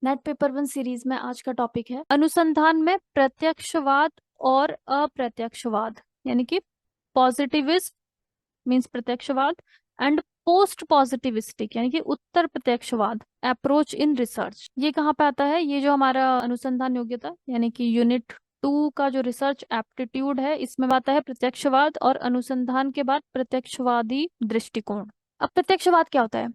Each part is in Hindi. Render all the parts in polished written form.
नेट पेपर वन सीरीज में आज का टॉपिक है अनुसंधान में प्रत्यक्षवाद और अप्रत्यक्षवाद, यानी कि पॉजिटिविस्ट मींस प्रत्यक्षवाद एंड पोस्ट पॉजिटिविस्टिक यानी कि उत्तर प्रत्यक्षवाद अप्रोच इन रिसर्च। ये कहाँ पे आता है? ये जो हमारा अनुसंधान योग्यता यानी कि यूनिट 2 का जो रिसर्च एप्टीट्यूड है, इसमें आता है प्रत्यक्षवाद और अनुसंधान के बाद प्रत्यक्षवादी दृष्टिकोण। अब प्रत्यक्षवाद क्या होता है?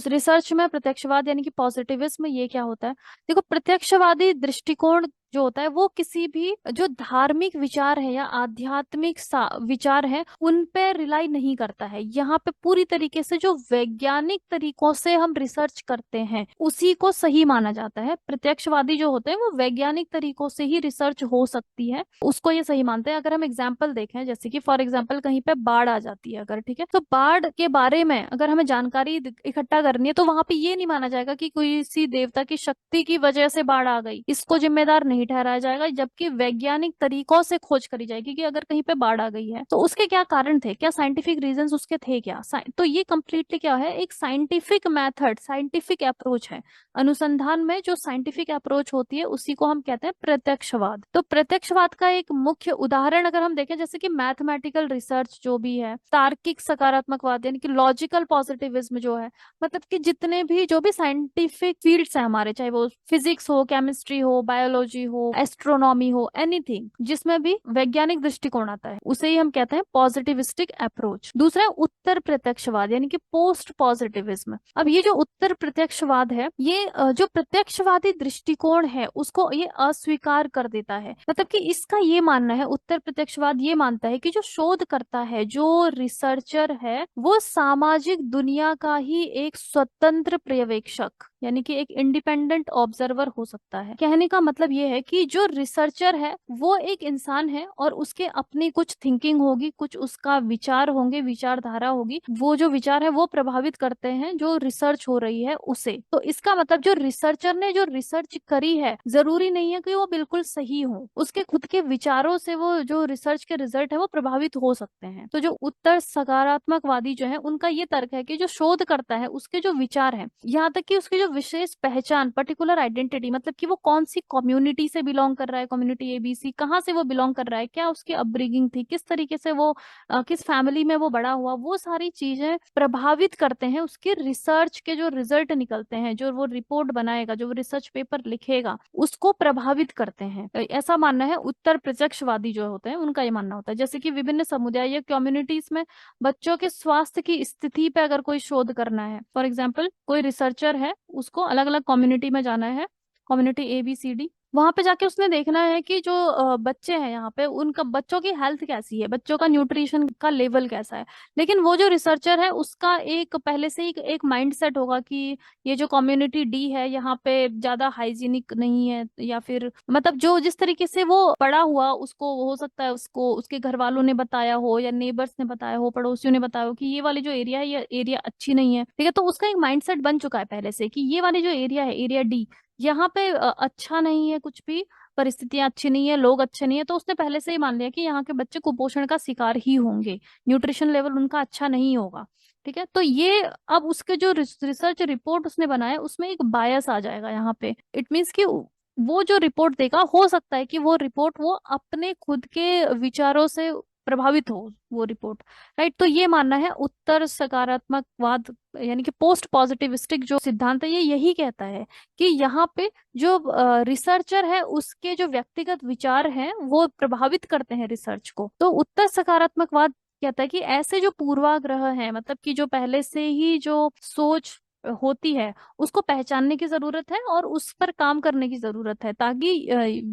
रिसर्च में प्रत्यक्षवाद यानी कि पॉजिटिविज्म, ये क्या होता है? देखो, प्रत्यक्षवादी दृष्टिकोण जो होता है वो किसी भी जो धार्मिक विचार है या आध्यात्मिक विचार है उन पे रिलाई नहीं करता है। यहाँ पे पूरी तरीके से जो वैज्ञानिक तरीकों से हम रिसर्च करते हैं उसी को सही माना जाता है। प्रत्यक्षवादी जो होते हैं वो वैज्ञानिक तरीकों से ही रिसर्च हो सकती है, उसको ये सही मानते हैं। अगर हम एग्जाम्पल देखें, जैसे कि फॉर एग्जाम्पल कहीं पे बाढ़ आ जाती है अगर, ठीक है, तो बाढ़ के बारे में अगर हमें जानकारी इकट्ठा करनी है तो वहां पे ये नहीं माना जाएगा कि किसी देवता की शक्ति की वजह से बाढ़ आ गई, इसको जिम्मेदार नहीं ठहराया जाएगा, जबकि वैज्ञानिक तरीकों से खोज करी जाएगी कि अगर कहीं पे बाढ़ आ गई है तो उसके क्या कारण थे, क्या साइंटिफिक रीजंस उसके थे क्या। तो ये कंप्लीटली क्या है, एक साइंटिफिक मेथड, साइंटिफिक अप्रोच है। अनुसंधान में जो साइंटिफिक अप्रोच होती है उसी को हम कहते हैं प्रत्यक्षवाद। तो प्रत्यक्षवाद का एक मुख्य उदाहरण अगर हम देखें, जैसे कि मैथमेटिकल रिसर्च जो भी है, तार्किक सकारात्मकवाद यानी कि लॉजिकल पॉजिटिविज्म जो है, मतलब कि जितने भी जो भी साइंटिफिक फील्ड्स हैं हमारे, चाहे वो फिजिक्स हो, केमिस्ट्री हो, बायोलॉजी हो, एस्ट्रोनॉमी हो, एनीथिंग जिसमें भी वैज्ञानिक दृष्टिकोण आता है उसे ही हम कहते हैं पॉजिटिविस्टिक अप्रोच। दूसरा है उत्तर प्रत्यक्षवाद यानी कि पोस्ट पॉजिटिविज्म। अब ये जो उत्तर प्रत्यक्षवाद है, ये जो प्रत्यक्षवादी दृष्टिकोण है उसको ये अस्वीकार कर देता है। मतलब कि इसका ये मानना है, उत्तर प्रत्यक्षवाद ये मानता है कि जो शोध करता है, जो रिसर्चर है, वो सामाजिक दुनिया का ही एक स्वतंत्र पर्यवेक्षक यानी कि एक इंडिपेंडेंट ऑब्जर्वर हो सकता है। कहने का मतलब ये है कि जो रिसर्चर है वो एक इंसान है और उसके अपनी कुछ थिंकिंग होगी, कुछ उसका विचार होंगे, विचारधारा होगी, वो जो विचार है वो प्रभावित करते हैं जो रिसर्च हो रही है उसे। तो इसका मतलब जो रिसर्चर ने जो रिसर्च करी है जरूरी नहीं है कि वो बिल्कुल सही हो, उसके खुद के विचारों से वो जो रिसर्च के रिजल्ट है वो प्रभावित हो सकते हैं। तो जो उत्तर सकारात्मकवादी जो है उनका ये तर्क है कि जो शोध करता है उसके जो विचार है, यहाँ तक कि उसकी जो विशेष पहचान, पर्टिकुलर आइडेंटिटी, मतलब कि वो कौन सी कम्युनिटी से बिलोंग कर रहा है, कम्युनिटी एबीसी, कहाँ से वो बिलोंग कर रहा है, क्या उसकी अपब्रिंगिंग थी, किस तरीके से वो किस फैमिली में वो बड़ा हुआ, वो सारी चीजें प्रभावित करते हैं उसके रिसर्च के जो रिजल्ट निकलते हैं, जो वो रिपोर्ट बनाएगा, जो वो रिसर्च पेपर लिखेगा, उसको प्रभावित करते हैं। ऐसा मानना है उत्तर प्रत्यक्षवादी जो होते हैं उनका, ये मानना होता है। जैसे कि विभिन्न समुदाय या कम्युनिटीज में बच्चों के स्वास्थ्य की स्थिति पे अगर कोई शोध करना है, फॉर एग्जाम्पल कोई रिसर्चर है, उसको अलग अलग कम्युनिटी में जाना है, कम्युनिटी ABCD, वहां पे जाके उसने देखना है कि जो बच्चे हैं यहाँ पे उनका बच्चों की हेल्थ कैसी है, बच्चों का न्यूट्रिशन का लेवल कैसा है। लेकिन वो जो रिसर्चर है उसका एक पहले से ही एक माइंड सेट होगा कि ये जो कम्युनिटी D है यहाँ पे ज्यादा हाइजीनिक नहीं है, या फिर मतलब जो जिस तरीके से वो पड़ा हुआ, उसको हो सकता है उसको उसके घर वालों ने बताया हो या नेबर्स ने बताया हो, पड़ोसियों ने बताया हो कि ये वाली जो एरिया है ये एरिया अच्छी नहीं है, ठीक है। तो उसका एक माइंडसेट बन चुका है पहले से कि ये वाली जो एरिया है, एरिया D, यहाँ पे अच्छा नहीं है, कुछ भी परिस्थितियां अच्छी नहीं है, लोग अच्छे नहीं है, तो उसने पहले से ही मान लिया कि यहाँ के बच्चे कुपोषण का शिकार ही होंगे, न्यूट्रिशन लेवल उनका अच्छा नहीं होगा, ठीक है। तो ये अब उसके जो रिसर्च रिपोर्ट उसने बनाया उसमें एक बायस आ जाएगा यहाँ पे। इट मीन्स कि वो जो रिपोर्ट देगा, हो सकता है कि वो रिपोर्ट वो अपने खुद के विचारों से प्रभावित हो वो रिपोर्ट, राइट। तो ये मानना है उत्तर सकारात्मकवाद यानी कि पोस्ट पॉजिटिविस्टिक जो सिद्धांत है, ये यही कहता है कि यहाँ पे जो रिसर्चर है उसके जो व्यक्तिगत विचार हैं वो प्रभावित करते हैं रिसर्च को। तो उत्तर सकारात्मकवाद कहता है कि ऐसे जो पूर्वाग्रह है, मतलब कि जो पहले से ही जो सोच होती है उसको पहचानने की जरूरत है और उस पर काम करने की जरूरत है, ताकि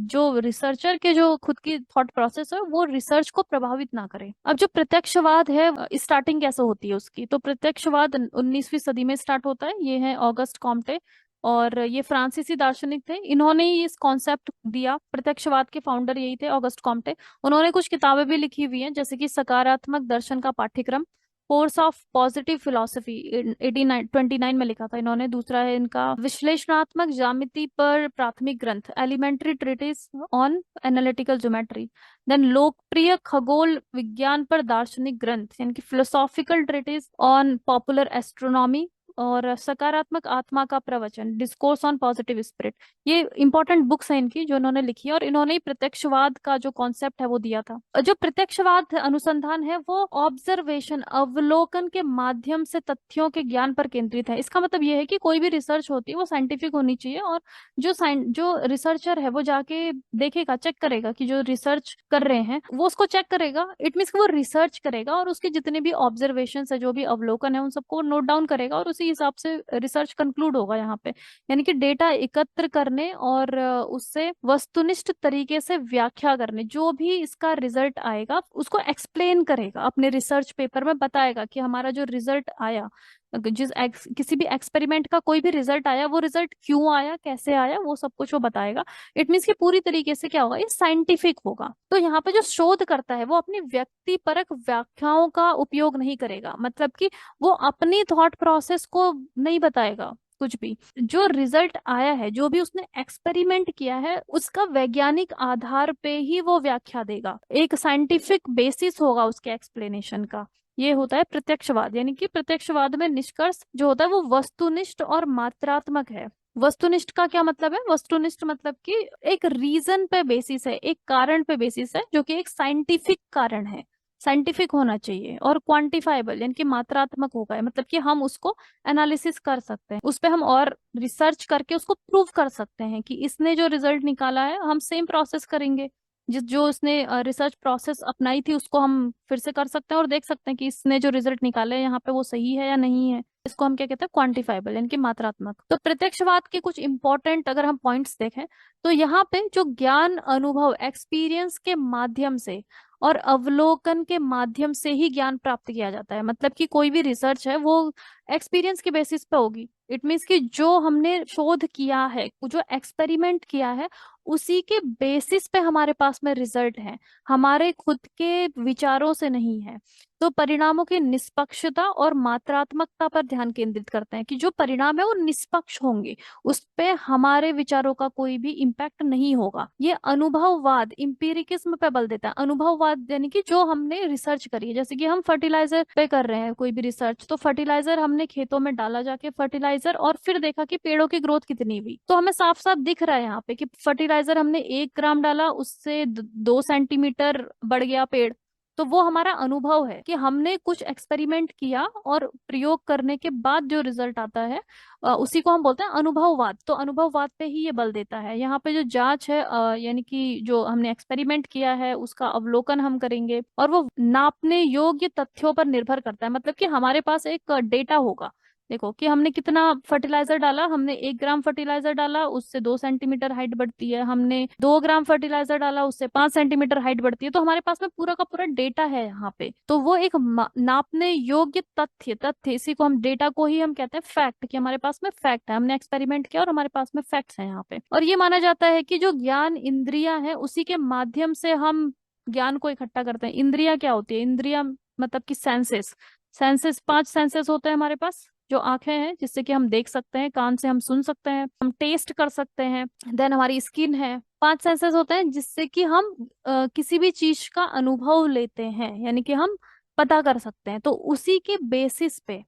जो रिसर्चर के जो खुद की थॉट प्रोसेस है वो रिसर्च को प्रभावित ना करे। अब जो प्रत्यक्षवाद है, स्टार्टिंग कैसे होती है उसकी, तो प्रत्यक्षवाद 19वीं सदी में स्टार्ट होता है। ये है ऑगस्ट कॉम्टे, और ये फ्रांसीसी दार्शनिक थे, इन्होंने ही इस कॉन्सेप्ट दिया। प्रत्यक्षवाद के फाउंडर यही थे, ऑगस्ट कॉम्टे। उन्होंने कुछ किताबें भी लिखी हुई हैं, जैसे कि सकारात्मक दर्शन का पाठ्यक्रम, कोर्स ऑफ पॉजिटिव फिलोसफी, 1829 में लिखा था इन्होंने। दूसरा है इनका विश्लेषणात्मक ज्यामिति पर प्राथमिक ग्रंथ, elementary treatise on analytical geometry. Then लोकप्रिय खगोल विज्ञान पर दार्शनिक ग्रंथ यानी कि philosophical treatise on popular astronomy और सकारात्मक आत्मा का प्रवचन, डिस्कोर्स ऑन पॉजिटिव स्पिरिट। ये इंपॉर्टेंट बुक्स हैं इनकी जो इन्होंने लिखी है, और इन्होंने ही प्रत्यक्षवाद का जो कॉन्सेप्ट है वो दिया था। जो प्रत्यक्षवाद अनुसंधान है वो ऑब्जर्वेशन, अवलोकन के माध्यम से तथ्यों के ज्ञान पर केंद्रित है। इसका मतलब ये है कि कोई भी रिसर्च होती है वो साइंटिफिक होनी चाहिए, और जो रिसर्चर है वो जाके देखेगा, चेक करेगा कि जो रिसर्च कर रहे हैं वो उसको चेक करेगा। इट मीन्स कि वो रिसर्च करेगा और उसके जितने भी ऑब्जर्वेशन है, जो भी अवलोकन है, उन सबको नोट डाउन करेगा, और उसी हिसाब से रिसर्च कंक्लूड होगा यहाँ पे। यानी कि डेटा एकत्र करने और उससे वस्तुनिष्ठ तरीके से व्याख्या करने, जो भी इसका रिजल्ट आएगा उसको एक्सप्लेन करेगा, अपने रिसर्च पेपर में बताएगा कि हमारा जो रिजल्ट आया, किसी भी एक्सपेरिमेंट का कोई भी रिजल्ट आया, वो रिजल्ट क्यों आया, कैसे आया, वो सब कुछ वो बताएगा। इट मीन्स कि पूरी तरीके से क्या होगा, ये साइंटिफिक होगा। तो यहाँ पे जो शोध करता है वो अपनी व्यक्तिपरक व्याख्याओं का उपयोग नहीं करेगा, मतलब कि वो अपनी थॉट प्रोसेस को नहीं बताएगा कुछ भी। जो रिजल्ट आया है, जो भी उसने एक्सपेरिमेंट किया है, उसका वैज्ञानिक आधार पे ही वो व्याख्या देगा, एक साइंटिफिक बेसिस होगा उसके एक्सप्लेनेशन का। ये होता है प्रत्यक्षवाद। यानी कि प्रत्यक्षवाद में निष्कर्ष जो होता है वो वस्तुनिष्ठ और मात्रात्मक है। वस्तुनिष्ठ का क्या मतलब है? वस्तुनिष्ठ मतलब कि एक रीजन पे बेसिस है, एक कारण पे बेसिस है, जो कि एक साइंटिफिक कारण है, साइंटिफिक होना चाहिए। और क्वांटिफाइबल यानी कि मात्रात्मक होगा, मतलब कि हम उसको एनालिसिस कर सकते हैं, उस पे हम और रिसर्च करके उसको प्रूव कर सकते हैं कि इसने जो रिजल्ट निकाला है हम सेम प्रोसेस करेंगे, जिस जो उसने रिसर्च प्रोसेस अपनाई थी उसको हम फिर से कर सकते हैं, और देख सकते हैं कि इसने जो रिजल्ट निकाले हैं यहाँ पे वो सही है या नहीं है। इसको हम क्या कहते हैं? क्वांटिफाइबल यानी कि मात्रात्मक। तो प्रत्यक्षवाद के कुछ इंपॉर्टेंट अगर हम पॉइंट्स देखें, तो यहाँ पे जो ज्ञान, अनुभव, एक्सपीरियंस के माध्यम से और अवलोकन के माध्यम से ही ज्ञान प्राप्त किया जाता है। मतलब कि कोई भी रिसर्च है वो एक्सपीरियंस के बेसिस पे होगी। इट मीन्स कि जो हमने शोध किया है, जो एक्सपेरिमेंट किया है, उसी के बेसिस पे हमारे पास में रिजल्ट है, हमारे खुद के विचारों से नहीं है। तो परिणामों की निष्पक्षता और मात्रात्मकता पर ध्यान केंद्रित करते हैं कि जो परिणाम है वो निष्पक्ष होंगे, उस पे हमारे विचारों का कोई भी इम्पैक्ट नहीं होगा। ये अनुभववाद, इंपीरिकिज्म पे बल देता है। अनुभववाद यानी कि जो हमने रिसर्च करी है, जैसे कि हम फर्टिलाइजर पे कर रहे हैं कोई भी रिसर्च, तो फर्टिलाइजर हमने खेतों में डाला जाके फर्टिलाइजर, और फिर देखा कि पेड़ों की ग्रोथ कितनी हुई। तो हमें साफ साफ दिख रहा है यहाँ पे कि फर्टिलाइजर हमने 1 ग्राम डाला, उससे 2 सेंटीमीटर बढ़ गया पेड़। तो वो हमारा अनुभव है कि हमने कुछ एक्सपेरिमेंट किया और प्रयोग करने के बाद जो रिजल्ट आता है, उसी को हम बोलते हैं अनुभववाद। तो अनुभववाद पे ही ये बल देता है। यहाँ पे जो जांच है, यानी कि जो हमने एक्सपेरिमेंट किया है उसका अवलोकन हम करेंगे, और वो नापने योग्य तथ्यों पर निर्भर करता है। मतलब कि हमारे पास एक डेटा होगा, देखो कि हमने कितना फर्टिलाइजर डाला, हमने 1 ग्राम फर्टिलाइजर डाला, उससे 2 सेंटीमीटर हाइट बढ़ती है, हमने 2 ग्राम फर्टिलाइजर डाला, उससे 5 सेंटीमीटर हाइट बढ़ती है। तो हमारे पास में पूरा का पूरा डेटा है यहाँ पे। तो वो एक नापने योग्य तथ्य तथ्य इसी को हम, डेटा को ही हम कहते हैं फैक्ट, कि हमारे पास में फैक्ट है, हमने एक्सपेरिमेंट किया और हमारे पास में फैक्ट्स हैं यहाँ पे। और ये माना जाता है कि जो ज्ञान इंद्रियां हैं उसी के माध्यम से हम ज्ञान को इकट्ठा करते हैं। इंद्रियां क्या होती है? इंद्रियां मतलब कि सेंसेस। सेंसेस, 5 सेंसेस होते हैं हमारे पास। जो आंखें हैं जिससे कि हम देख सकते हैं, कान से हम सुन सकते हैं, हम टेस्ट कर सकते हैं, देन हमारी स्किन है। 5 सेंसेस होते हैं जिससे कि हम किसी भी चीज का अनुभव लेते हैं, यानी कि हम पता कर सकते हैं। तो उसी के बेसिस पे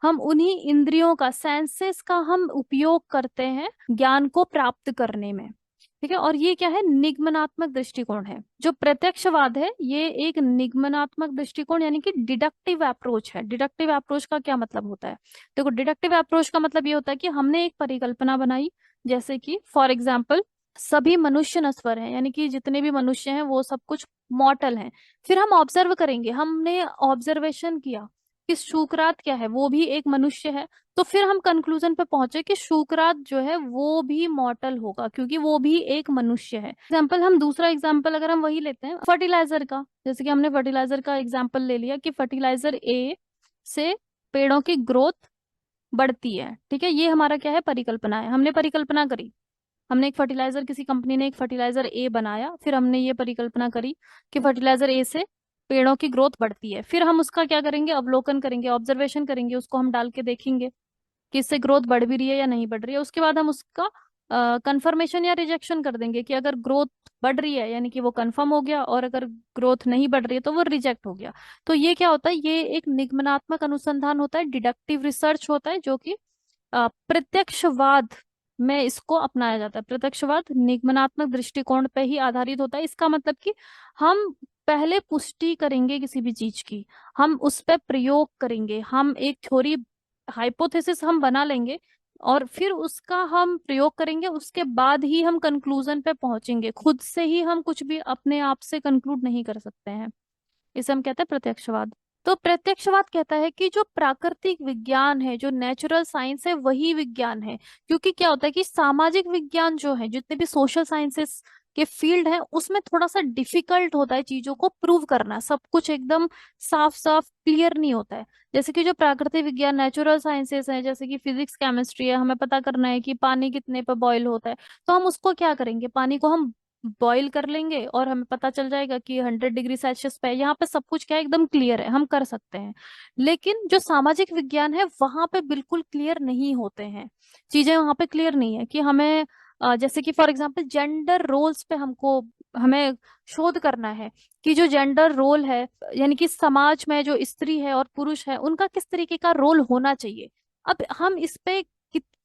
हम उन्हीं इंद्रियों का, सेंसेस का हम उपयोग करते हैं ज्ञान को प्राप्त करने में। ठीक है। और ये क्या है? निगमनात्मक दृष्टिकोण है। जो प्रत्यक्षवाद है ये एक निगमनात्मक दृष्टिकोण यानी कि डिडक्टिव अप्रोच है। डिडक्टिव अप्रोच का क्या मतलब होता है? देखो, डिडक्टिव अप्रोच का मतलब ये होता है कि हमने एक परिकल्पना बनाई, जैसे कि फॉर एग्जाम्पल सभी मनुष्य नश्वर हैं, यानी कि जितने भी मनुष्य हैं वो सब कुछ मॉर्टल हैं। फिर हम ऑब्जर्व करेंगे, हमने ऑब्जर्वेशन किया कि शुक्रात क्या है, वो भी एक मनुष्य है। तो फिर हम कंक्लूजन पे पहुंचे कि शुक्रात जो है वो भी मॉर्टल होगा, क्योंकि वो भी एक मनुष्य है। एग्जाम्पल, हम दूसरा एग्जाम्पल अगर हम वही लेते हैं फर्टिलाइजर का, जैसे कि हमने फर्टिलाइजर का एग्जाम्पल ले लिया कि फर्टिलाइजर ए से पेड़ों की ग्रोथ बढ़ती है। ठीक है, ये हमारा क्या है? परिकल्पना है। हमने परिकल्पना करी, हमने एक फर्टिलाइजर, किसी कंपनी ने एक फर्टिलाइजर ए बनाया, फिर हमने ये परिकल्पना करी कि फर्टिलाइजर ए से पेड़ों की ग्रोथ बढ़ती है। फिर हम उसका क्या करेंगे? अवलोकन करेंगे, ऑब्जर्वेशन करेंगे, उसको हम डाल के देखेंगे कि इससे ग्रोथ बढ़ भी रही है या नहीं बढ़ रही है। उसके बाद हम उसका कंफर्मेशन या रिजेक्शन कर देंगे कि अगर ग्रोथ बढ़ रही है यानी कि वो कंफर्म हो गया, और अगर ग्रोथ नहीं बढ़ रही है तो वो रिजेक्ट हो गया। तो ये क्या होता है, ये एक निगमनात्मक अनुसंधान होता है, डिडक्टिव रिसर्च होता है, जो कि प्रत्यक्षवाद में इसको अपनाया जाता है। प्रत्यक्षवाद निगमनात्मक दृष्टिकोण पे ही आधारित होता है। इसका मतलब कि हम पहले पुष्टि करेंगे किसी भी चीज की, हम उस पर प्रयोग करेंगे, हम एक थ्योरी हाइपोथेसिस हम बना लेंगे और फिर उसका हम प्रयोग करेंगे, उसके बाद ही हम कंक्लूजन पे पहुंचेंगे। खुद से ही हम कुछ भी अपने आप से कंक्लूड नहीं कर सकते हैं। इसे हम कहते हैं प्रत्यक्षवाद। तो प्रत्यक्षवाद कहता है कि जो प्राकृतिक विज्ञान है, जो नेचुरल साइंस है, वही विज्ञान है। क्योंकि क्या होता है कि सामाजिक विज्ञान जो है, जितने भी सोशल साइंसेस के फील्ड है, उसमें थोड़ा सा डिफिकल्ट होता है चीजों को प्रूव करना, सब कुछ एकदम साफ साफ क्लियर नहीं होता है। जैसे कि जो प्राकृतिक विज्ञान नेचुरल साइंसेस है, जैसे कि फिजिक्स केमिस्ट्री है, हमें पता करना है कि पानी कितने पर बॉईल होता है, तो हम उसको क्या करेंगे, पानी को हम बॉईल कर लेंगे और हमें पता चल जाएगा कि 100 डिग्री सेल्सियस पे है। यहाँ पे सब कुछ क्या है, एकदम क्लियर है, हम कर सकते हैं। लेकिन जो सामाजिक विज्ञान है वहां पे बिल्कुल क्लियर नहीं होते हैं चीजें, वहां पे क्लियर नहीं है कि हमें जैसे कि फॉर एग्जांपल जेंडर रोल्स पे हमें शोध करना है कि जो जेंडर रोल है, यानी कि समाज में जो स्त्री है और पुरुष है, उनका किस तरीके का रोल होना चाहिए। अब हम इस पे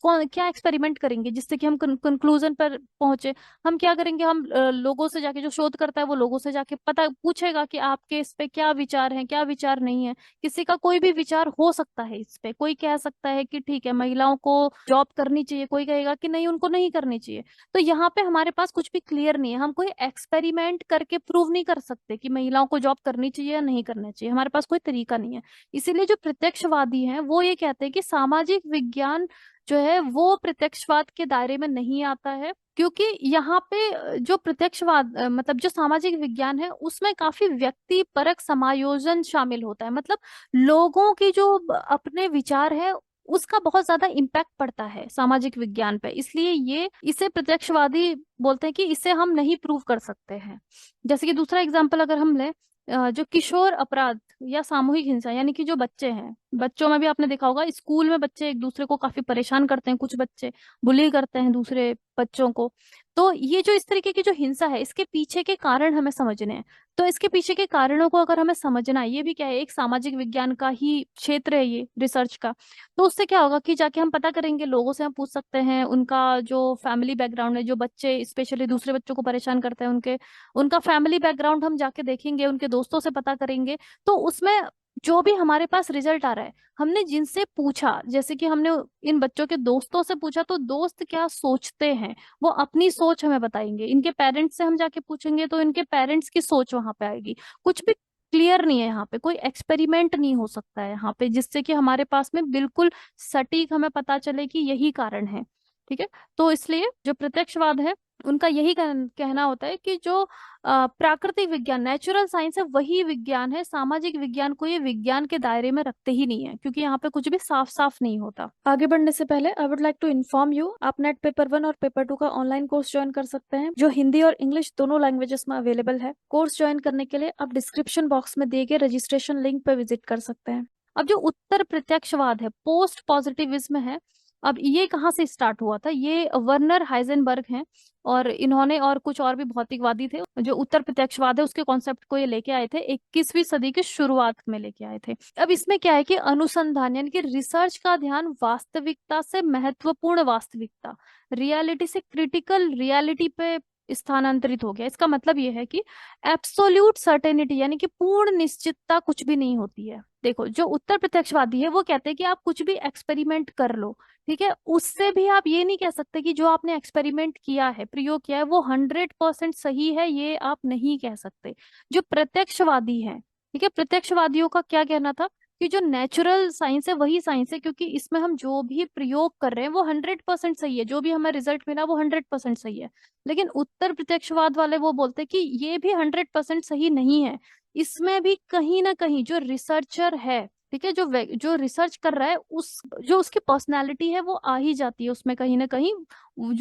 क्या एक्सपेरिमेंट करेंगे जिससे कि हम कंक्लूजन पर पहुंचे। हम क्या करेंगे, हम लोगों से जाके, जो शोध करता है वो लोगों से जाके पता पूछेगा कि आपके इस पे क्या विचार हैं, क्या विचार नहीं है। किसी का कोई भी विचार हो सकता है इस पे, कोई कह सकता है कि ठीक है महिलाओं को जॉब करनी चाहिए, कोई कहेगा कि नहीं उनको नहीं करनी चाहिए। तो यहाँ पे हमारे पास कुछ भी क्लियर नहीं है, हम कोई एक्सपेरिमेंट करके प्रूव नहीं कर सकते कि महिलाओं को जॉब करनी चाहिए या नहीं करना चाहिए, हमारे पास कोई तरीका नहीं है। इसीलिए जो प्रत्यक्षवादी हैं वो ये कहते हैं कि सामाजिक विज्ञान जो है वो प्रत्यक्षवाद के दायरे में नहीं आता है, क्योंकि यहाँ पे जो प्रत्यक्षवाद मतलब जो सामाजिक विज्ञान है उसमें काफी व्यक्ति परक समायोजन शामिल होता है। मतलब लोगों की जो अपने विचार है उसका बहुत ज्यादा इम्पैक्ट पड़ता है सामाजिक विज्ञान पे, इसलिए ये इसे प्रत्यक्षवादी बोलते हैं कि इसे हम नहीं प्रूव कर सकते हैं। जैसे कि दूसरा एग्जाम्पल अगर हम लें, जो किशोर अपराध या सामूहिक हिंसा, यानी कि जो बच्चे हैं, बच्चों में भी आपने देखा होगा स्कूल में बच्चे एक दूसरे को काफी परेशान करते हैं, कुछ बच्चे बुली करते हैं दूसरे बच्चों को। तो ये जो इस तरीके की जो हिंसा है, इसके पीछे के कारण हमें समझने हैं। तो इसके पीछे के कारणों को अगर हमें समझना है, ये भी क्या है, एक सामाजिक विज्ञान का ही क्षेत्र है ये रिसर्च का। तो उससे क्या होगा कि जाके हम पता करेंगे, लोगों से हम पूछ सकते हैं उनका जो फैमिली बैकग्राउंड है, जो बच्चे स्पेशली दूसरे बच्चों को परेशान करते हैं उनके उनका फैमिली बैकग्राउंड हम जाके देखेंगे, उनके दोस्तों से पता करेंगे। तो उसमें जो भी हमारे पास रिजल्ट आ रहा है, हमने जिनसे पूछा, जैसे कि हमने इन बच्चों के दोस्तों से पूछा, तो दोस्त क्या सोचते हैं वो अपनी सोच हमें बताएंगे। इनके पेरेंट्स से हम जाके पूछेंगे तो इनके पेरेंट्स की सोच वहां पे आएगी। कुछ भी क्लियर नहीं है यहाँ पे, कोई एक्सपेरिमेंट नहीं हो सकता है यहाँ पे जिससे कि हमारे पास में बिल्कुल सटीक हमें पता चले कि यही कारण है। ठीक है। तो इसलिए जो प्रत्यक्षवाद है उनका यही कहना होता है कि जो प्राकृतिक विज्ञान नेचुरल साइंस है वही विज्ञान है, सामाजिक विज्ञान को ये विज्ञान के दायरे में रखते ही नहीं है, क्योंकि यहाँ पे कुछ भी साफ साफ नहीं होता। आगे बढ़ने से पहले I would like to inform you, आप नेट पेपर 1 और पेपर 2 का ऑनलाइन कोर्स ज्वाइन कर सकते हैं, जो हिंदी और इंग्लिश दोनों लैंग्वेजेस में अवेलेबल है। कोर्स ज्वाइन करने के लिए आप डिस्क्रिप्शन बॉक्स में दिए गए रजिस्ट्रेशन लिंक पे विजिट कर सकते हैं। अब जो उत्तर प्रत्यक्षवाद है, पोस्ट पॉजिटिविज्म है, अब ये कहाँ से स्टार्ट हुआ था, ये वर्नर हाइजेनबर्ग हैं, और इन्होंने और कुछ और भी भौतिकवादी थे जो उत्तर प्रत्यक्षवाद है उसके कॉन्सेप्ट को ये लेके आए थे, 21वीं सदी की शुरुआत में लेके आए थे। अब इसमें क्या है कि अनुसंधान यानी कि रिसर्च का ध्यान वास्तविकता से महत्वपूर्ण वास्तविकता, रियलिटी से क्रिटिकल रियलिटी पे स्थानांतरित हो गया। इसका मतलब ये है कि एब्सोल्यूट सर्टेनिटी यानी कि पूर्ण निश्चितता कुछ भी नहीं होती है। देखो जो उत्तर प्रत्यक्षवादी है वो कहते हैं कि आप कुछ भी एक्सपेरिमेंट कर लो, ठीक है, उससे भी आप ये नहीं कह सकते कि जो आपने एक्सपेरिमेंट किया है, प्रयोग किया है, वो 100% सही है, ये आप नहीं कह सकते। जो प्रत्यक्षवादी है, ठीक है, प्रत्यक्षवादियों का क्या कहना था कि जो नेचुरल साइंस है वही साइंस है, क्योंकि इसमें हम जो भी प्रयोग कर रहे हैं वो 100% सही है, जो भी हमें रिजल्ट मिला वो 100% सही है। लेकिन उत्तर प्रत्यक्षवाद वाले वो बोलते हैं कि ये भी 100% सही नहीं है, इसमें भी कहीं ना कहीं जो रिसर्चर है, ठीक है, जो रिसर्च कर रहा है उस जो उसकी पर्सनालिटी है वो आ ही जाती है उसमें कहीं ना कहीं।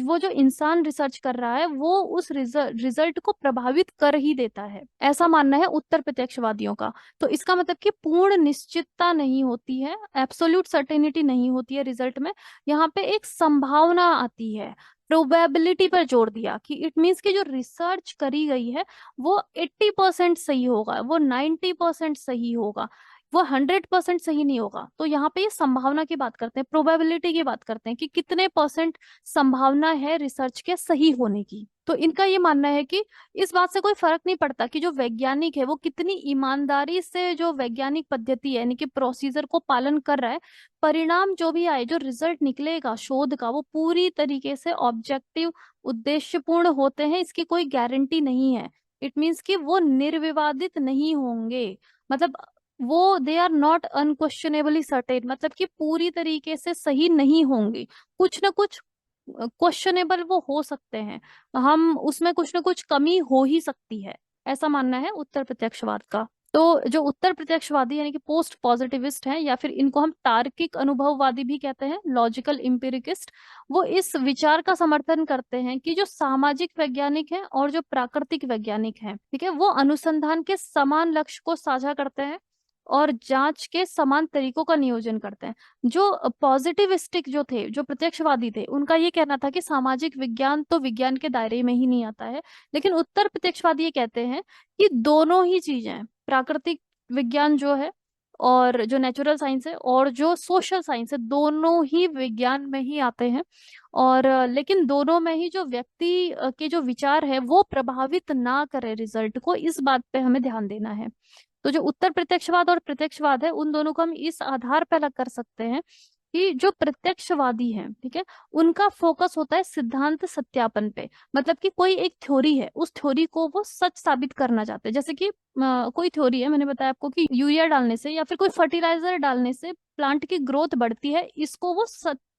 वो जो इंसान रिसर्च कर रहा है वो उस रिजल्ट को प्रभावित कर ही देता है, ऐसा मानना है उत्तर प्रत्यक्षवादियों का। तो इसका मतलब कि पूर्ण निश्चितता नहीं होती है, एब्सोल्यूट सर्टेनिटी नहीं होती है रिजल्ट में, यहाँ पे एक संभावना आती है। प्रोबेबिलिटी पर जोर दिया कि इट मीन्स कि जो रिसर्च करी गई है वो 80% सही होगा, वो 90% सही होगा, वो 100% सही नहीं होगा। तो यहाँ पे ये संभावना की बात करते हैं, प्रोबेबिलिटी की बात करते हैं कि कितने परसेंट संभावना है रिसर्च के सही होने की। तो इनका ये मानना है कि इस बात से कोई फर्क नहीं पड़ता कि जो वैज्ञानिक है वो कितनी ईमानदारी से जो वैज्ञानिक पद्धति है यानी कि प्रोसीजर को पालन कर रहा है, परिणाम जो भी आए, जो रिजल्ट निकलेगा शोध का, वो पूरी तरीके से ऑब्जेक्टिव, उद्देश्यपूर्ण होते हैं, इसकी कोई गारंटी नहीं है। इट मीन्स कि वो निर्विवादित नहीं होंगे, मतलब वो they are not unquestionably certain, मतलब कि पूरी तरीके से सही नहीं होंगे, कुछ ना कुछ क्वेश्चनेबल वो हो सकते हैं, हम उसमें कुछ ना कुछ कमी हो ही सकती है, ऐसा मानना है उत्तर प्रत्यक्षवाद का। तो जो उत्तर प्रत्यक्षवादी यानी कि पोस्ट पॉजिटिविस्ट हैं, या फिर इनको हम तार्किक अनुभववादी भी कहते हैं, लॉजिकल इम्पिरिकिस्ट, वो इस विचार का समर्थन करते हैं कि जो सामाजिक वैज्ञानिक हैं और जो प्राकृतिक वैज्ञानिक हैं, ठीक है, वो अनुसंधान के समान लक्ष्य को साझा करते हैं और जांच के समान तरीकों का नियोजन करते हैं। जो पॉजिटिविस्टिक जो थे, जो प्रत्यक्षवादी थे, उनका ये कहना था कि सामाजिक विज्ञान तो विज्ञान के दायरे में ही नहीं आता है, लेकिन उत्तर प्रत्यक्षवादी ये कहते हैं कि दोनों ही चीजें, प्राकृतिक विज्ञान जो है और जो नेचुरल साइंस है और जो सोशल साइंस है, दोनों ही विज्ञान में ही आते हैं। और लेकिन दोनों में ही जो व्यक्ति के जो विचार है वो प्रभावित ना करे रिजल्ट को, इस बात पे हमें ध्यान देना है। तो जो उत्तर प्रत्यक्षवाद और प्रत्यक्षवाद है, उन दोनों को हम इस आधार पर अलग कर सकते हैं कि जो प्रत्यक्षवादी है, ठीक है, उनका फोकस होता है सिद्धांत सत्यापन पे, मतलब कि कोई एक थ्योरी है, उस थ्योरी को वो सच साबित करना चाहते हैं। जैसे कि कोई थ्योरी है, मैंने बताया आपको कि यूरिया डालने से या फिर कोई फर्टिलाइजर डालने से प्लांट की ग्रोथ बढ़ती है, इसको वो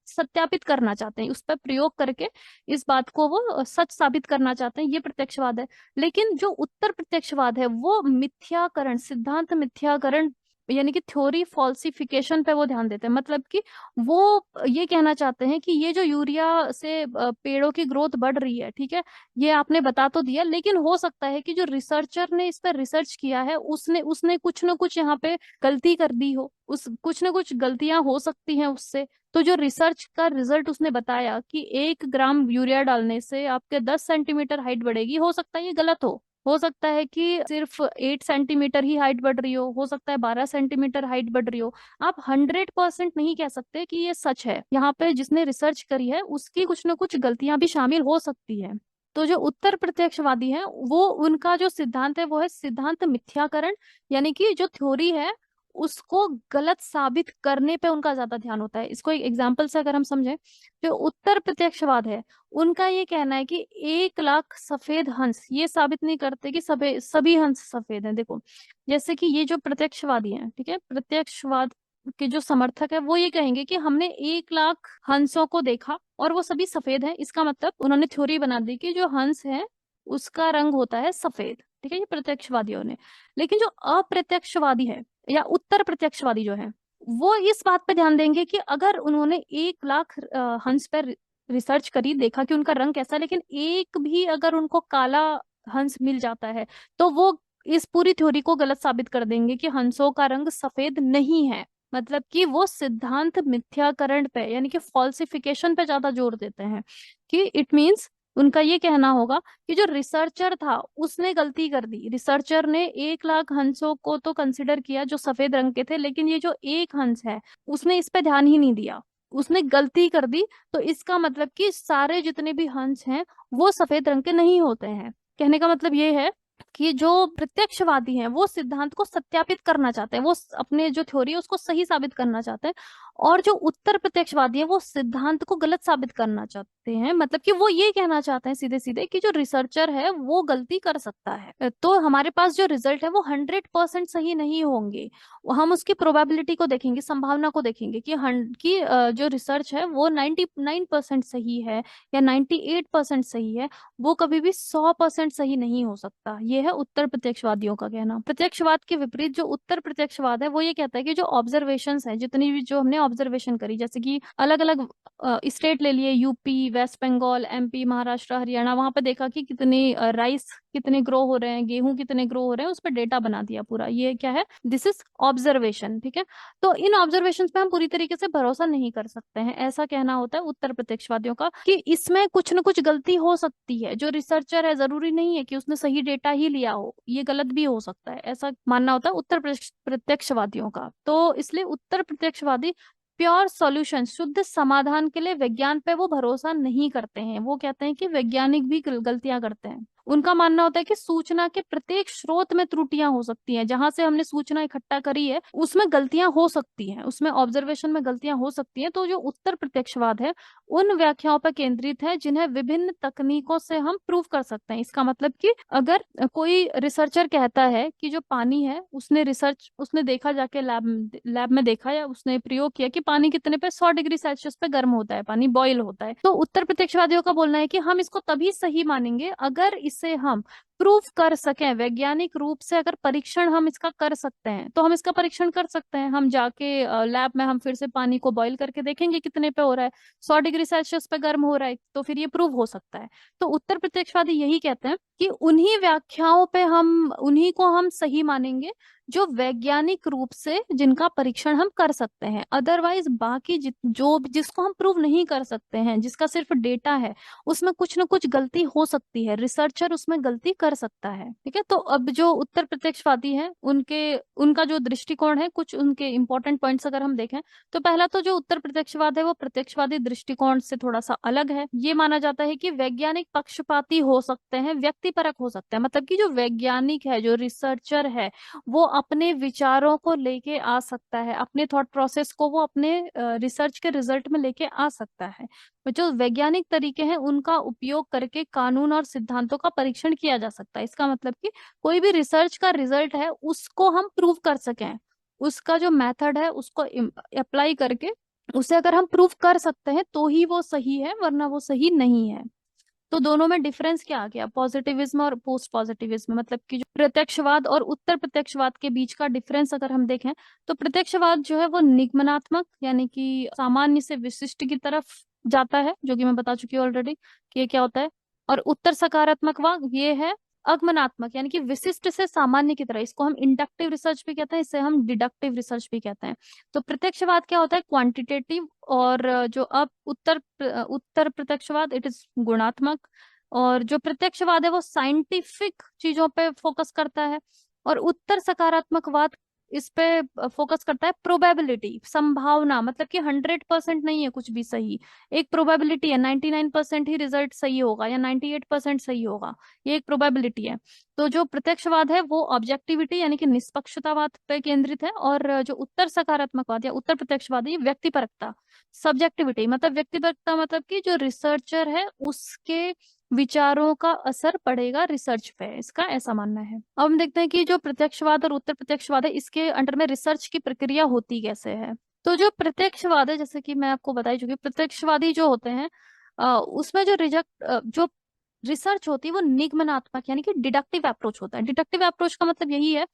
सत्यापित करना चाहते हैं, उस पर प्रयोग करके इस बात को वो सच साबित करना चाहते हैं, ये प्रत्यक्षवाद है। लेकिन जो उत्तर प्रत्यक्षवाद है वो मिथ्याकरण, सिद्धांत मिथ्याकरण यानी कि थ्योरी फॉल्सिफिकेशन पे वो ध्यान देते हैं, मतलब कि वो ये कहना चाहते हैं कि ये जो यूरिया से पेड़ों की ग्रोथ बढ़ रही है, ठीक है, ये आपने बता तो दिया, लेकिन हो सकता है कि जो रिसर्चर ने इस पर रिसर्च किया है उसने उसने कुछ ना कुछ यहाँ पे गलती कर दी हो, उस कुछ ना कुछ गलतियां हो सकती हैं उससे। तो जो रिसर्च का रिजल्ट उसने बताया कि 1 ग्राम यूरिया डालने से आपके 10 सेंटीमीटर हाइट बढ़ेगी, हो सकता है ये गलत हो सकता है कि सिर्फ 8 सेंटीमीटर ही हाइट बढ़ रही हो सकता है 12 सेंटीमीटर हाइट बढ़ रही हो। आप 100% नहीं कह सकते कि ये सच है, यहाँ पे जिसने रिसर्च करी है उसकी कुछ ना कुछ गलतियां भी शामिल हो सकती है। तो जो उत्तर प्रत्यक्षवादी है वो, उनका जो सिद्धांत है वो है सिद्धांत मिथ्याकरण, यानी कि जो थ्योरी है उसको गलत साबित करने पे उनका ज्यादा ध्यान होता है। इसको एक एग्जाम्पल से अगर हम समझें, जो उत्तर प्रत्यक्षवाद है उनका ये कहना है कि 1 लाख सफेद हंस ये साबित नहीं करते कि सभी हंस सफेद हैं। देखो, जैसे कि ये जो प्रत्यक्षवादी हैं, ठीक है, प्रत्यक्षवाद के जो समर्थक है वो ये कहेंगे कि हमने 1 लाख हंसों को देखा और वो सभी सफेद हैं, इसका मतलब उन्होंने थ्योरी बना दी कि जो हंस है उसका रंग होता है सफेद, ठीक है, ये प्रत्यक्षवादियों ने। लेकिन जो अप्रत्यक्षवादी है या उत्तर प्रत्यक्षवादी जो है, वो इस बात पे ध्यान देंगे कि अगर उन्होंने 1 लाख हंस पर रिसर्च करी, देखा कि उनका रंग कैसा है, लेकिन एक भी अगर उनको काला हंस मिल जाता है तो वो इस पूरी थ्योरी को गलत साबित कर देंगे कि हंसों का रंग सफेद नहीं है। मतलब कि वो सिद्धांत मिथ्याकरण पे यानी कि फॉल्सिफिकेशन पे ज्यादा जोर देते हैं, कि इट मीन्स उनका ये कहना होगा कि जो रिसर्चर था उसने गलती कर दी, रिसर्चर ने 1 लाख हंसों को तो कंसिडर किया जो सफेद रंग के थे, लेकिन ये जो एक हंस है उसने इस पे ध्यान ही नहीं दिया, उसने गलती कर दी। तो इसका मतलब कि सारे जितने भी हंस हैं वो सफेद रंग के नहीं होते हैं। कहने का मतलब ये है कि जो प्रत्यक्षवादी हैं वो सिद्धांत को सत्यापित करना चाहते हैं, वो अपने जो थ्योरी है उसको सही साबित करना चाहते हैं, और जो उत्तर प्रत्यक्षवादी है वो सिद्धांत को गलत साबित करना चाहते हैं, मतलब कि वो ये कहना चाहते हैं सीधे सीधे कि जो रिसर्चर है वो गलती कर सकता है। तो हमारे पास जो रिजल्ट है वो 100% सही नहीं होंगे, हम उसकी प्रोबेबिलिटी को देखेंगे, संभावना को देखेंगे कि जो रिसर्च है वो 99% सही है या 98% सही है, वो कभी भी 100% सही नहीं हो सकता। ये है उत्तर प्रत्यक्षवादियों का कहना। प्रत्यक्षवाद के विपरीत जो उत्तर प्रत्यक्षवाद है वो ये कहता है कि जो ऑब्जर्वेशंस है, जितनी भी जो हमने ऑब्जर्वेशन करी, जैसे कि अलग अलग स्टेट ले लिए, यूपी, वेस्ट बंगाल, एमपी, महाराष्ट्र, हरियाणा, वहां पे देखा कि कितने राइस कितने ग्रो हो रहे हैं, गेहूं कितने ग्रो हो रहे हैं, उस पर डेटा बना दिया पूरा। ये क्या है? दिस इज ऑब्जर्वेशन, ठीक है। तो इन ऑब्जर्वेशंस पे हम पूरी तरीके से भरोसा नहीं कर सकते हैं, ऐसा कहना होता है उत्तर प्रत्यक्षवादियों का, कि इसमें कुछ न कुछ गलती हो सकती है। जो रिसर्चर है, जरूरी नहीं है कि उसने सही डेटा ही लिया हो, ये गलत भी हो सकता है, ऐसा मानना होता है उत्तर प्रत्यक्षवादियों का। तो इसलिए उत्तर प्रत्यक्षवादी प्योर सॉल्यूशन, शुद्ध समाधान के लिए विज्ञान पे वो भरोसा नहीं करते हैं। वो कहते हैं कि वैज्ञानिक भी गलतियां करते हैं। उनका मानना होता है कि सूचना के प्रत्येक स्रोत में त्रुटियां हो सकती हैं। जहां से हमने सूचना इकट्ठा करी है उसमें गलतियां हो सकती हैं, उसमें ऑब्जर्वेशन में गलतियां हो सकती हैं। तो जो उत्तर प्रत्यक्षवाद है उन व्याख्याओं पर केंद्रित है जिन्हें विभिन्न तकनीकों से हम प्रूव कर सकते हैं। इसका मतलब कि अगर कोई रिसर्चर कहता है कि जो पानी है, उसने देखा, जाके लैब में देखा, या उसने प्रयोग किया कि पानी कितने पे 100 डिग्री सेल्सियस पे गर्म होता है, पानी बॉयल होता है, तो उत्तर प्रत्यक्षवादियों का बोलना है कि हम इसको तभी सही मानेंगे अगर इसे हम प्रूफ कर सकें वैज्ञानिक रूप से। अगर परीक्षण हम इसका कर सकते हैं तो हम इसका परीक्षण कर सकते हैं। हम जाके लैब में हम फिर से पानी को बॉईल करके देखेंगे कितने पे हो रहा है, 100 डिग्री सेल्सियस पे गर्म हो रहा है, तो फिर ये प्रूव हो सकता है। तो उत्तर प्रत्यक्षवादी यही कहते हैं कि उन्हीं व्याख्याओं पे उन्हीं को हम सही मानेंगे जो वैज्ञानिक रूप से जिनका परीक्षण हम कर सकते हैं। अदरवाइज बाकी जिसको हम प्रूव नहीं कर सकते हैं, जिसका सिर्फ डेटा है, उसमें कुछ ना कुछ गलती हो सकती है, रिसर्चर उसमें गलती कर सकता है, ठीक है। तो अब जो उत्तर प्रत्यक्षवादी है उनका जो दृष्टिकोण है, कुछ उनके इंपॉर्टेंट पॉइंट्स अगर हम देखें, तो पहला तो जो उत्तर प्रत्यक्षवाद है वो प्रत्यक्षवादी दृष्टिकोण से थोड़ा सा अलग है। ये माना जाता है कि वैज्ञानिक पक्षपाती हो सकते हैं, व्यक्तिपरक हो सकते हैं। मतलब कि जो वैज्ञानिक है, जो रिसर्चर है, वो अपने विचारों को लेके आ सकता है, अपने थॉट प्रोसेस को वो अपने रिसर्च के रिजल्ट में लेके आ सकता है। जो वैज्ञानिक तरीके हैं उनका उपयोग करके कानून और सिद्धांतों का परीक्षण किया जा सकता है। इसका मतलब कि कोई भी रिसर्च का रिजल्ट है उसको हम प्रूव कर सकें, उसका जो मेथड है उसको अप्लाई करके उसे अगर हम प्रूव कर सकते हैं तो ही वो सही है, वरना वो सही नहीं है। तो दोनों में डिफरेंस क्या आ गया, पॉजिटिविज्म और पोस्ट पॉजिटिविज्म। मतलब कि जो प्रत्यक्षवाद और उत्तर प्रत्यक्षवाद के बीच का डिफरेंस अगर हम देखें, तो प्रत्यक्षवाद जो है वो निगमनात्मक, यानी कि सामान्य से विशिष्ट की तरफ जाता है, जो कि मैं बता चुकी हूँ ऑलरेडी कि ये क्या होता है। और उत्तर सकारात्मकवाद ये है अगमनात्मक, यानी कि विशिष्ट से सामान्य की तरह। इसको हम इंडक्टिव रिसर्च भी कहते हैं, इसे हम डिडक्टिव रिसर्च भी कहते हैं। तो प्रत्यक्षवाद क्या होता है, क्वांटिटेटिव, और जो अब उत्तर प्रत्यक्षवाद इट इज गुणात्मक। और जो प्रत्यक्षवाद है वो साइंटिफिक चीजों पे फोकस करता है, और उत्तर सकारात्मकवाद इस पे फोकस करता है प्रोबेबिलिटी, संभावना। मतलब कि 100% नहीं है कुछ भी सही, एक प्रोबेबिलिटी है, 99% ही रिजल्ट सही होगा या 98% सही होगा, ये एक प्रोबेबिलिटी है। तो जो प्रत्यक्षवाद है वो ऑब्जेक्टिविटी यानी कि निष्पक्षतावाद पे केंद्रित है, और जो उत्तर सकारात्मकवाद या उत्तर प्रत्यक्षवाद है ये व्यक्तिपरकता, सब्जेक्टिविटी। मतलब व्यक्तिपरकता मतलब कि जो रिसर्चर है उसके विचारों का असर पड़ेगा रिसर्च पे, इसका ऐसा मानना है। अब हम देखते हैं कि जो प्रत्यक्षवाद और उत्तर प्रत्यक्षवाद है इसके अंडर में रिसर्च की प्रक्रिया होती कैसे है। तो जो प्रत्यक्षवाद है, जैसे कि मैं आपको बता ही चुकी, प्रत्यक्षवादी जो होते हैं उसमें जो रिसर्च होती है वो निगमनात्मक यानी कि डिडक्टिव अप्रोच होता है। डिडक्टिव अप्रोच का मतलब यही है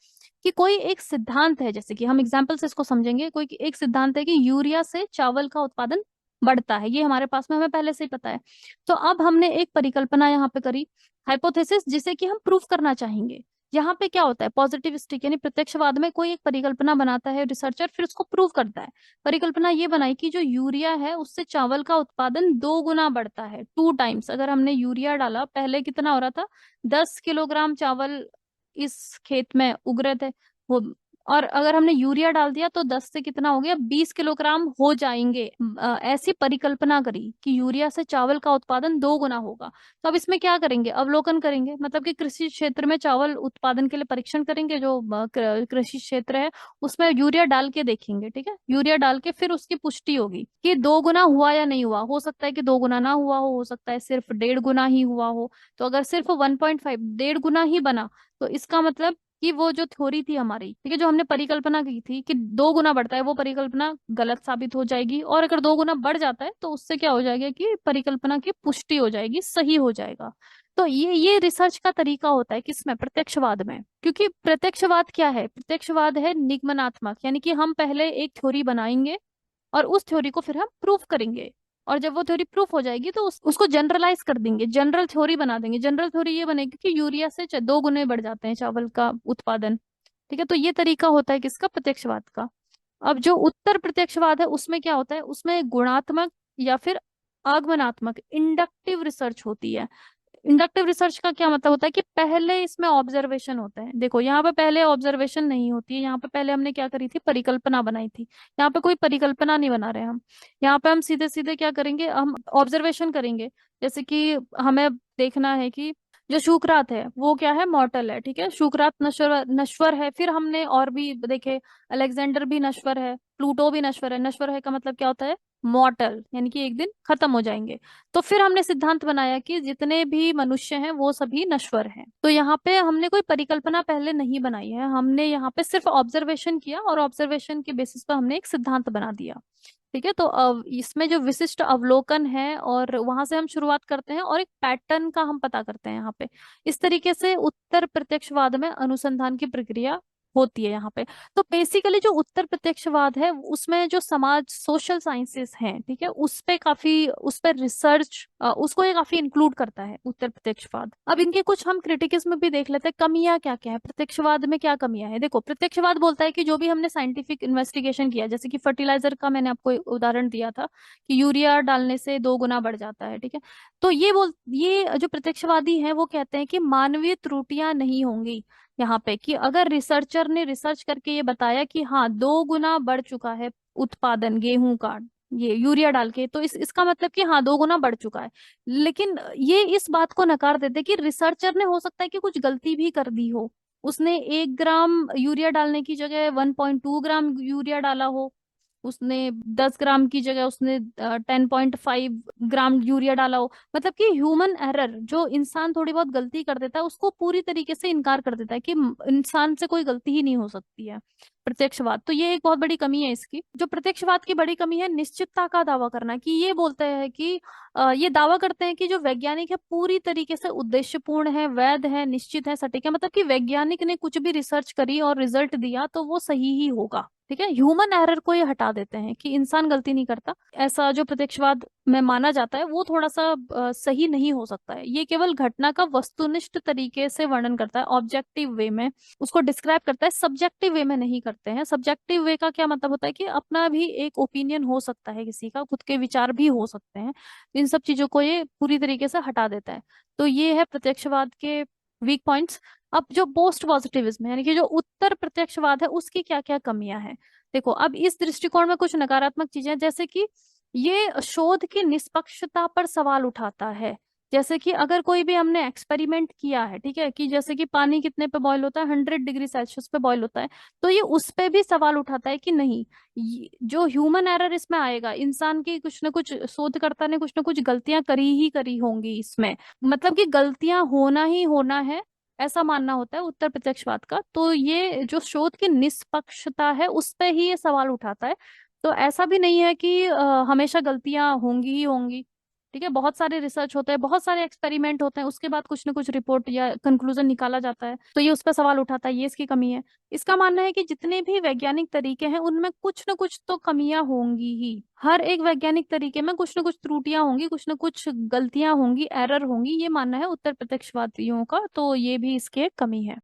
कि कोई एक सिद्धांत है, जैसे कि हम एग्जाम्पल से इसको समझेंगे। कोई एक सिद्धांत है कि यूरिया से चावल का उत्पादन बढ़ता है, ये हमारे पास में हमें पहले से ही पता है। तो अब हमने एक परिकल्पना यहाँ पे करी, हाइपोथेसिस, जिसे कि हम प्रूफ करना चाहेंगे। यहाँ पे क्या होता है, पॉजिटिविस्टिक यानी प्रत्यक्षवाद में कोई एक परिकल्पना बनाता है रिसर्चर, फिर उसको प्रूव करता है। परिकल्पना ये बनाई कि जो यूरिया है उससे चावल का उत्पादन 2 गुना बढ़ता है, 2 टाइम्स। अगर हमने यूरिया डाला, पहले कितना हो रहा था, 10 किलोग्राम चावल इस खेत में उग रहे थे वो, और अगर हमने यूरिया डाल दिया तो 10 से कितना हो गया, 20 किलोग्राम हो जाएंगे। ऐसी परिकल्पना करी कि यूरिया से चावल का उत्पादन 2 गुना होगा। तो अब इसमें क्या करेंगे, अवलोकन करेंगे, मतलब कि कृषि क्षेत्र में चावल उत्पादन के लिए परीक्षण करेंगे। जो कृषि क्षेत्र है उसमें यूरिया डाल के देखेंगे, ठीक है। यूरिया डाल के फिर उसकी पुष्टि होगी कि 2 गुना हुआ या नहीं हुआ। हो सकता है कि 2 गुना ना हुआ हो सकता है सिर्फ 1.5 गुना ही हुआ हो। तो अगर सिर्फ 1.5, 1.5 गुना ही बना, तो इसका मतलब कि वो जो थ्योरी थी हमारी, ठीक है, जो हमने परिकल्पना की थी कि 2 गुना बढ़ता है, वो परिकल्पना गलत साबित हो जाएगी, और अगर 2 गुना बढ़ जाता है तो उससे क्या हो जाएगा कि परिकल्पना की पुष्टि हो जाएगी, सही हो जाएगा। तो ये रिसर्च का तरीका होता है किसमें, प्रत्यक्षवाद में। क्योंकि प्रत्यक्षवाद क्या है, प्रत्यक्षवाद है निगमनात्मक, यानी कि हम पहले एक थ्योरी बनाएंगे और उस थ्योरी को फिर हम प्रूफ करेंगे, और जब वो थ्योरी प्रूफ हो जाएगी तो उसको जनरलाइज कर देंगे, जनरल थ्योरी बना देंगे। जनरल थ्योरी ये बनेगी कि यूरिया से 2 गुने बढ़ जाते हैं चावल का उत्पादन। ठीक है, तो ये तरीका होता है किसका, प्रत्यक्षवाद का। अब जो उत्तर प्रत्यक्षवाद है उसमें क्या होता है, उसमें गुणात्मक या फिर आगमनात्मक इंडक्टिव रिसर्च होती है। इंडक्टिव रिसर्च का क्या मतलब होता है कि पहले इसमें ऑब्जर्वेशन होता है। देखो यहाँ पे पहले ऑब्जर्वेशन नहीं होती है, यहाँ पे पहले हमने क्या करी थी, परिकल्पना बनाई थी। यहाँ पे कोई परिकल्पना नहीं बना रहे हम, यहाँ पे हम सीधे सीधे क्या करेंगे, हम ऑब्जर्वेशन करेंगे। जैसे कि हमें देखना है कि जो शुक्रात है वो क्या है, मॉर्टल है, ठीक है, शुक्रात नश्वर नश्वर है। फिर हमने और भी देखे, अलेक्जेंडर भी नश्वर है, प्लूटो भी नश्वर है। नश्वर है का मतलब क्या होता है, मॉर्टल, यानी कि एक दिन खत्म हो जाएंगे। तो फिर हमने सिद्धांत बनाया कि जितने भी मनुष्य हैं वो सभी नश्वर हैं। तो यहाँ पे हमने कोई परिकल्पना पहले नहीं बनाई है, हमने यहाँ पे सिर्फ ऑब्जर्वेशन किया और ऑब्जर्वेशन के बेसिस पर हमने एक सिद्धांत बना दिया। ठीक है, तो अब इसमें जो विशिष्ट अवलोकन है और वहां से हम शुरुआत करते हैं और एक पैटर्न का हम पता करते हैं यहाँ पे। इस तरीके से उत्तर प्रत्यक्षवाद में अनुसंधान की प्रक्रिया होती है यहाँ पे। तो बेसिकली जो उत्तर प्रत्यक्षवाद है उसमें जो समाज सोशल साइंसेस हैं, ठीक है, उस पे काफी, उस पे रिसर्च, उसको ये काफी इंक्लूड करता है उत्तर प्रत्यक्षवाद। अब इनके कुछ हम क्रिटिकिज्म भी देख लेते हैं, कमियां क्या क्या है प्रत्यक्षवाद में, क्या कमियां है। देखो, प्रत्यक्षवाद बोलता है कि जो भी हमने साइंटिफिक इन्वेस्टिगेशन किया, जैसे कि फर्टिलाइजर का मैंने आपको उदाहरण दिया था कि यूरिया डालने से 2 गुना बढ़ जाता है, ठीक है, तो ये जो प्रत्यक्षवादी हैं वो कहते हैं कि मानवीय त्रुटियां नहीं होंगी यहाँ पे, कि अगर रिसर्चर ने रिसर्च करके ये बताया कि हाँ 2 गुना बढ़ चुका है उत्पादन गेहूं का, ये यूरिया डाल के, तो इसका मतलब कि हाँ 2 गुना बढ़ चुका है। लेकिन ये इस बात को नकार देते कि रिसर्चर ने हो सकता है कि कुछ गलती भी कर दी हो, उसने 1 ग्राम यूरिया डालने की जगह 1.2 ग्राम यूरिया डाला हो, उसने 10 ग्राम की जगह उसने 10.5 ग्राम यूरिया डाला हो। मतलब कि ह्यूमन एरर, जो इंसान थोड़ी बहुत गलती कर देता है उसको पूरी तरीके से इनकार कर देता है कि इंसान से कोई गलती ही नहीं हो सकती है प्रत्यक्षवाद। तो ये एक बहुत बड़ी कमी है इसकी। जो प्रत्यक्षवाद की बड़ी कमी है, निश्चितता का दावा करना, कि ये बोलते हैं कि ये दावा करते हैं कि जो वैज्ञानिक है पूरी तरीके से उद्देश्यपूर्ण है, वैध है, निश्चित है, सटीक है। मतलब कि वैज्ञानिक ने कुछ भी रिसर्च करी और रिजल्ट दिया तो वो सही ही होगा। ठीक है, ह्यूमन एरर को ये हटा देते हैं कि इंसान गलती नहीं करता। ऐसा जो प्रत्यक्षवाद में माना जाता है वो थोड़ा सा सही नहीं हो सकता है। ये केवल घटना का वस्तुनिष्ठ तरीके से वर्णन करता है, ऑब्जेक्टिव वे में उसको डिस्क्राइब करता है, सब्जेक्टिव वे में नहीं करते हैं। सब्जेक्टिव वे का क्या मतलब होता है कि अपना भी एक ओपिनियन हो सकता है, किसी का खुद के विचार भी हो सकते हैं। इन सब चीजों को ये पूरी तरीके से हटा देता है। तो ये है प्रत्यक्षवाद के वीक पॉइंट्स। अब जो पोस्ट पॉजिटिविज्म है, यानी कि जो उत्तर प्रत्यक्षवाद है, उसकी क्या क्या कमियां हैं। देखो, अब इस दृष्टिकोण में कुछ नकारात्मक चीजें हैं, जैसे कि ये शोध की निष्पक्षता पर सवाल उठाता है। जैसे कि अगर कोई भी हमने एक्सपेरिमेंट किया है, ठीक है, कि जैसे कि पानी कितने पे बॉईल होता है, 100 डिग्री सेल्सियस पे बॉईल होता है, तो ये उस पे भी सवाल उठाता है कि नहीं, जो ह्यूमन एरर इसमें आएगा, इंसान की कुछ ना कुछ, शोधकर्ता ने कुछ ना कुछ गलतियां करी ही करी होंगी इसमें, मतलब कि गलतियां होना ही होना है, ऐसा मानना होता है उत्तर प्रत्यक्षवाद का। तो ये जो शोध की निष्पक्षता है उस पे ही ये सवाल उठाता है। तो ऐसा भी नहीं है कि हमेशा गलतियां होंगी ही होंगी। ठीक है, बहुत सारे रिसर्च होते हैं, बहुत सारे एक्सपेरिमेंट होते हैं, उसके बाद कुछ ना कुछ रिपोर्ट या कंक्लूजन निकाला जाता है, तो ये उस पर सवाल उठाता है, ये इसकी कमी है। इसका मानना है कि जितने भी वैज्ञानिक तरीके हैं उनमें कुछ ना कुछ तो कमियां होंगी ही, हर एक वैज्ञानिक तरीके में कुछ ना कुछ त्रुटियां होंगी, कुछ ना कुछ गलतियां होंगी, एरर होंगी, ये मानना है उत्तर प्रत्यक्षवादियों का। तो ये भी इसकी एक कमी है।